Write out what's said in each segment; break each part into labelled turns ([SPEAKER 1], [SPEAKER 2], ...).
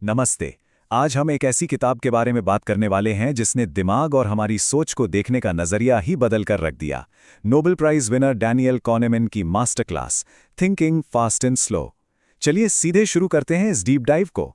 [SPEAKER 1] नमस्ते। आज हम एक ऐसी किताब के बारे में बात करने वाले हैं जिसने दिमाग और हमारी सोच को देखने का नजरिया ही बदल कर रख दिया। नोबेल प्राइज विनर डैनियल कॉनेमैन की master class thinking fast and slow. चलिए सीधे शुरू करते हैं इस डीप डाइव को।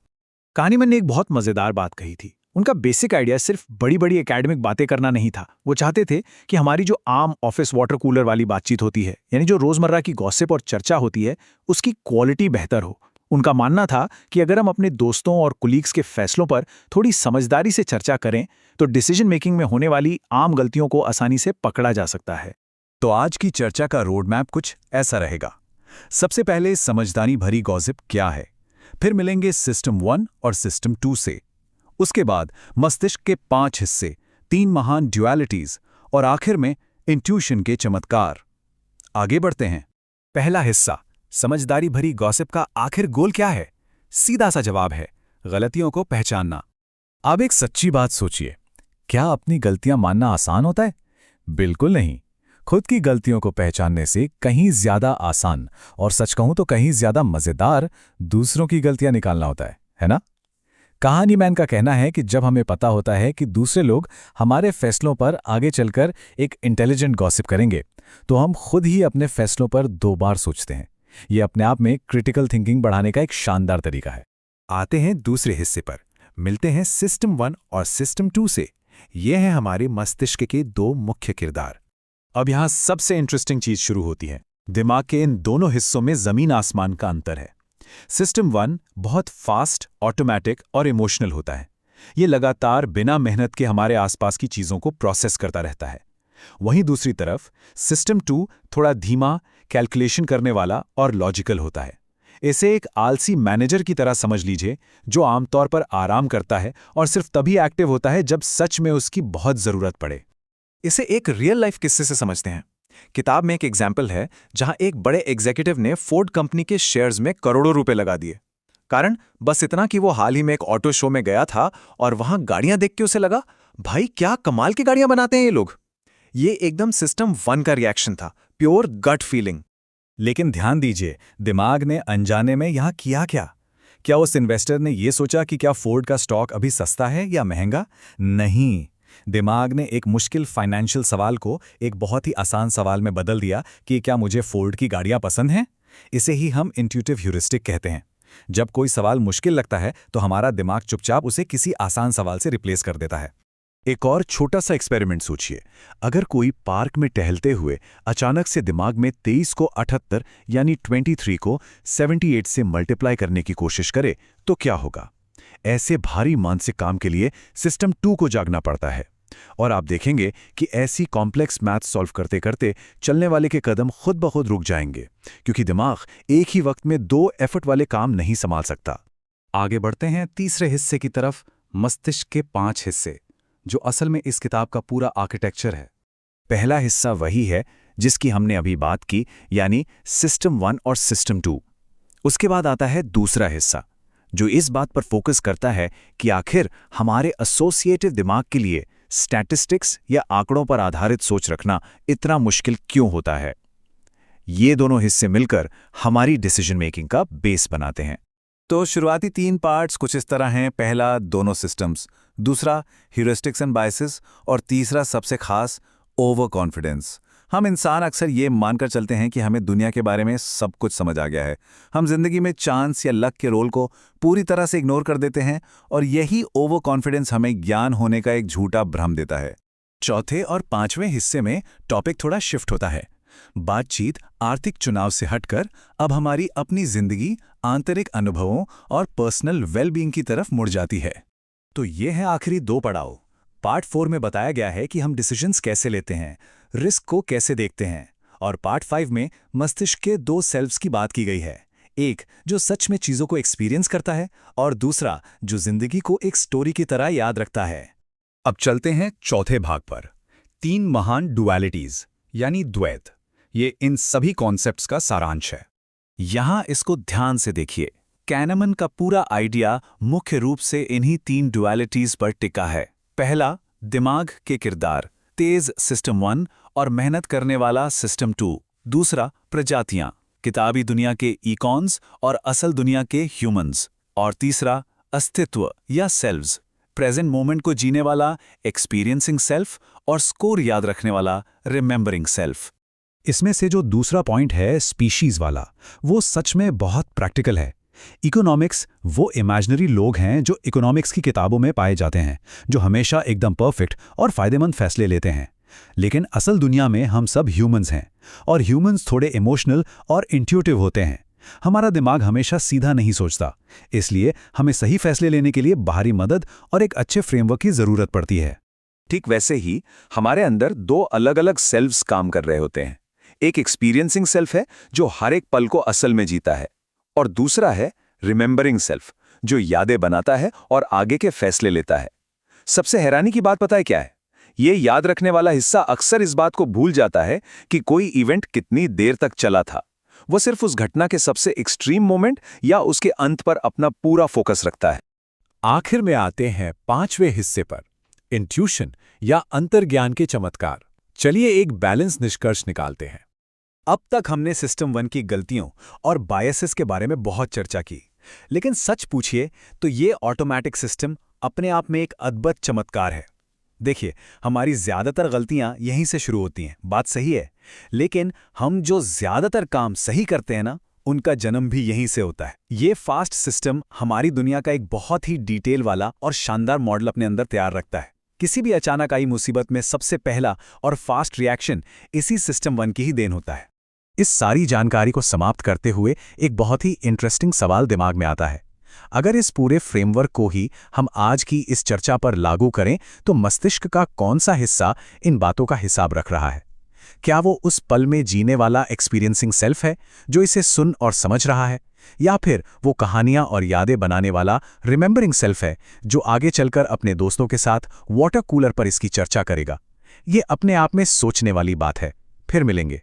[SPEAKER 2] kahneman ने एक बहुत मजेदार बात कही थी। उनका बेसिक आइडिया सिर्फ बड़ी बड़ी एकेडमिक बातें करना नहीं था। वो चाहते थे कि हमारी जो आम ऑफिस वाटर कूलर वाली बातचीत होती है, यानी जो रोजमर्रा की गॉसिप और चर्चा होती है, उसकी क्वालिटी बेहतर हो। उनका मानना था कि अगर हम अपने दोस्तों और कुलीग्स के फैसलों पर थोड़ी समझदारी से चर्चा करें तो डिसीजन मेकिंग में होने वाली आम गलतियों को आसानी से पकड़ा जा सकता है।
[SPEAKER 1] तो आज की चर्चा का रोड मैप कुछ ऐसा रहेगा। सबसे पहले समझदारी भरी गॉसिप क्या है, फिर मिलेंगे सिस्टम 1 और सिस्टम 2 से। उसके बाद मस्तिष्क के 5 हिस्से, 3 महान ड्युअलिटीज और आखिर में इंट्यूशन के चमत्कार। आगे बढ़ते हैं।
[SPEAKER 2] पहला हिस्सा, समझदारी भरी गॉसिप का आखिर गोल क्या है? सीधा सा जवाब है, गलतियों को पहचानना।
[SPEAKER 1] अब एक सच्ची बात सोचिए, क्या अपनी गलतियां मानना आसान होता है? बिल्कुल नहीं। खुद की गलतियों को पहचानने से कहीं ज्यादा आसान, और सच कहूं तो कहीं ज्यादा मजेदार, दूसरों की गलतियां निकालना होता है ना? कहानी मैन का कहना है कि जब हमें पता होता है कि दूसरे लोग हमारे फैसलों पर आगे चलकर एक इंटेलिजेंट गॉसिप करेंगे, तो हम खुद ही अपने फैसलों पर 2 बार सोचते हैं। ये अपने आप में क्रिटिकल थिंकिंग बढ़ाने का एक शानदार तरीका है।
[SPEAKER 2] आते हैं दूसरे हिस्से पर, मिलते हैं सिस्टम 1 और सिस्टम 2 से। ये हैं हमारे मस्तिष्क के 2 मुख्य किरदार। अब यहां सबसे इंटरेस्टिंग चीज शुरू होती है। दिमाग के इन दोनों हिस्सों में जमीन आसमान का अंतर है। सिस्टम 1 बहुत फास्ट, ऑटोमैटिक और इमोशनल होता है। ये लगातार बिना मेहनत के हमारे आसपास की चीजों को प्रोसेस करता रहता है। वहीं दूसरी तरफ सिस्टम 2 थोड़ा धीमा, कैलकुलेशन करने वाला और लॉजिकल होता है। इसे एक आलसी मैनेजर की तरह समझ लीजिए, जो आमतौर पर आराम करता है और सिर्फ तभी एक्टिव होता है जब सच में उसकी बहुत जरूरत पड़े। इसे एक रियल लाइफ किस्से से समझते हैं। किताब में एक एग्जाम्पल है जहां एक बड़े एग्जीक्यूटिव ने फोर्ड कंपनी के शेयर्स में करोड़ों रुपए लगा दिए। कारण बस इतना कि वो हाल ही में एक ऑटो शो में गया था और वहां गाड़ियां देख के उसे लगा, भाई क्या कमाल की गाड़ियां बनाते हैं ये लोग। ये एकदम सिस्टम 1 का रिएक्शन था, प्योर गट फीलिंग।
[SPEAKER 1] लेकिन ध्यान दीजिए, दिमाग ने अनजाने में यहां किया क्या? क्या उस इन्वेस्टर ने यह सोचा कि क्या फोर्ड का स्टॉक अभी सस्ता है या महंगा? नहीं। दिमाग ने एक मुश्किल फाइनेंशियल सवाल को एक बहुत ही आसान सवाल में बदल दिया कि क्या मुझे फोर्ड की गाड़ियां पसंद हैं? इसे ही हम इंट्यूटिव ह्यूरिस्टिक कहते हैं। जब कोई सवाल मुश्किल लगता है तो हमारा दिमाग चुपचाप उसे किसी आसान सवाल से रिप्लेस कर देता है। एक और छोटा सा एक्सपेरिमेंट सोचिए। अगर कोई पार्क में टहलते हुए अचानक से दिमाग में 23 को 78 यानी 23 को 78 से मल्टीप्लाई करने की कोशिश करे तो क्या होगा? ऐसे भारी मानसिक काम के लिए सिस्टम 2 को जागना पड़ता है। और आप देखेंगे कि ऐसी कॉम्प्लेक्स मैथ सॉल्व करते करते चलने वाले के कदम खुद ब खुद रुक जाएंगे, क्योंकि दिमाग एक ही वक्त में 2 एफर्ट वाले काम नहीं संभाल सकता। आगे बढ़ते हैं तीसरे हिस्से की तरफ, मस्तिष्क के 5 हिस्से, जो असल में इस किताब का पूरा आर्किटेक्चर है। पहला हिस्सा वही है जिसकी हमने अभी बात की, यानी सिस्टम 1 और सिस्टम 2। उसके बाद आता है दूसरा हिस्सा, जो इस बात पर फोकस करता है कि आखिर हमारे एसोसिएटिव दिमाग के लिए स्टैटिस्टिक्स या आंकड़ों पर आधारित सोच रखना इतना मुश्किल क्यों होता है। ये दोनों हिस्से मिलकर हमारी डिसीजन मेकिंग का बेस बनाते हैं। तो शुरुआती 3 पार्ट्स कुछ इस तरह हैं। पहला, दोनों सिस्टम्स। दूसरा, ह्यूरिस्टिक्स एंड बायसेस। और तीसरा, सबसे खास, ओवर कॉन्फिडेंस। हम इंसान अक्सर ये मानकर चलते हैं कि हमें दुनिया के बारे में सब कुछ समझ आ गया है। हम जिंदगी में चांस या लक के रोल को पूरी तरह से इग्नोर कर देते हैं, और यही ओवर कॉन्फिडेंस हमें ज्ञान होने का एक झूठा भ्रम देता है। चौथे और 5वें हिस्से में टॉपिक थोड़ा शिफ्ट होता है। बातचीत आर्थिक चुनाव से हटकर अब हमारी अपनी जिंदगी, आंतरिक अनुभवों और पर्सनल वेलबींग की तरफ मुड़ जाती है। तो ये है आखिरी 2 पड़ाव। पार्ट 4 में बताया गया है कि हम डिसीजंस कैसे लेते हैं, रिस्क को कैसे देखते हैं, और पार्ट 5 में मस्तिष्क के 2 सेल्फ्स की बात की गई है। एक जो सच में चीजों को एक्सपीरियंस करता है, और दूसरा जो जिंदगी को एक स्टोरी की तरह याद रखता है। अब चलते हैं चौथे भाग पर, 3 महान डुअलिटीज यानी द्वैत। ये इन सभी कॉन्सेप्ट्स का सारांश है। यहां इसको ध्यान से देखिए। कैनेमन का पूरा आइडिया मुख्य रूप से इन्हीं 3 डुअलिटीज पर टिका है। पहला, दिमाग के किरदार, तेज सिस्टम 1 और मेहनत करने वाला सिस्टम 2। दूसरा, प्रजातियां, किताबी दुनिया के इकॉन्स और असल दुनिया के ह्यूमंस। और तीसरा,
[SPEAKER 2] अस्तित्व या सेल्व्स, प्रेजेंट मोमेंट को जीने वाला एक्सपीरियंसिंग सेल्फ और स्कोर याद रखने वाला रिमेंबरिंग सेल्फ।
[SPEAKER 1] इसमें से जो दूसरा पॉइंट है स्पीशीज वाला, वो सच में बहुत प्रैक्टिकल है। इकोनॉमिक्स वो इमेजिनरी लोग हैं जो इकोनॉमिक्स की किताबों में पाए जाते हैं, जो हमेशा एकदम परफेक्ट और फायदेमंद फैसले लेते हैं। लेकिन असल दुनिया में हम सब ह्यूमंस हैं, और ह्यूमंस थोड़े इमोशनल और इंट्यूटिव होते हैं। हमारा दिमाग हमेशा सीधा नहीं सोचता, इसलिए हमें सही फैसले लेने के लिए बाहरी मदद और एक अच्छे फ्रेमवर्क की जरूरत पड़ती है।
[SPEAKER 2] ठीक वैसे ही हमारे अंदर दो अलग अलग सेल्फ्स काम कर रहे होते हैं। एक एक्सपीरियंसिंग सेल्फ है जो हर एक पल को असल में जीता है, और दूसरा है रिमेंबरिंग सेल्फ जो यादें बनाता है और आगे के फैसले लेता है। सबसे हैरानी की बात पता है क्या है? ये याद रखने वाला हिस्सा अक्सर इस बात को भूल जाता है कि कोई इवेंट कितनी देर तक चला था। वो सिर्फ उस घटना के सबसे एक्सट्रीम मोमेंट या उसके अंत पर अपना पूरा फोकस रखता है। आखिर में आते हैं पांचवें हिस्से पर, इंट्यूशन या अंतर्ज्ञान के चमत्कार। चलिए एक बैलेंस निष्कर्ष निकालते हैं। अब तक हमने सिस्टम 1 की गलतियों और बायसेस के बारे में बहुत चर्चा की, लेकिन सच पूछिए तो ये ऑटोमैटिक सिस्टम अपने आप में एक अद्भुत चमत्कार है। देखिए, हमारी ज्यादातर गलतियां यहीं से शुरू होती हैं, बात सही है, लेकिन हम जो ज्यादातर काम सही करते हैं ना, उनका जन्म भी यहीं से होता है। ये फास्ट सिस्टम हमारी दुनिया का एक बहुत ही डिटेल वाला और शानदार मॉडल अपने अंदर तैयार रखता है। किसी भी अचानक आई मुसीबत में सबसे पहला और फास्ट रिएक्शन इसी सिस्टम 1 की ही देन होता है। इस सारी जानकारी को समाप्त करते हुए एक बहुत ही इंटरेस्टिंग सवाल दिमाग में आता है। अगर इस पूरे फ्रेमवर्क को ही हम आज की इस चर्चा पर लागू करें तो मस्तिष्क का कौन सा हिस्सा इन बातों का हिसाब रख रहा है? क्या वो उस पल में जीने वाला एक्सपीरियंसिंग सेल्फ है जो इसे सुन और समझ रहा है, या फिर वो कहानियां और यादें बनाने वाला रिमेंबरिंग सेल्फ है जो आगे चलकर अपने दोस्तों के साथ वाटर कूलर पर इसकी चर्चा करेगा? ये अपने आप में सोचने वाली बात है। फिर मिलेंगे।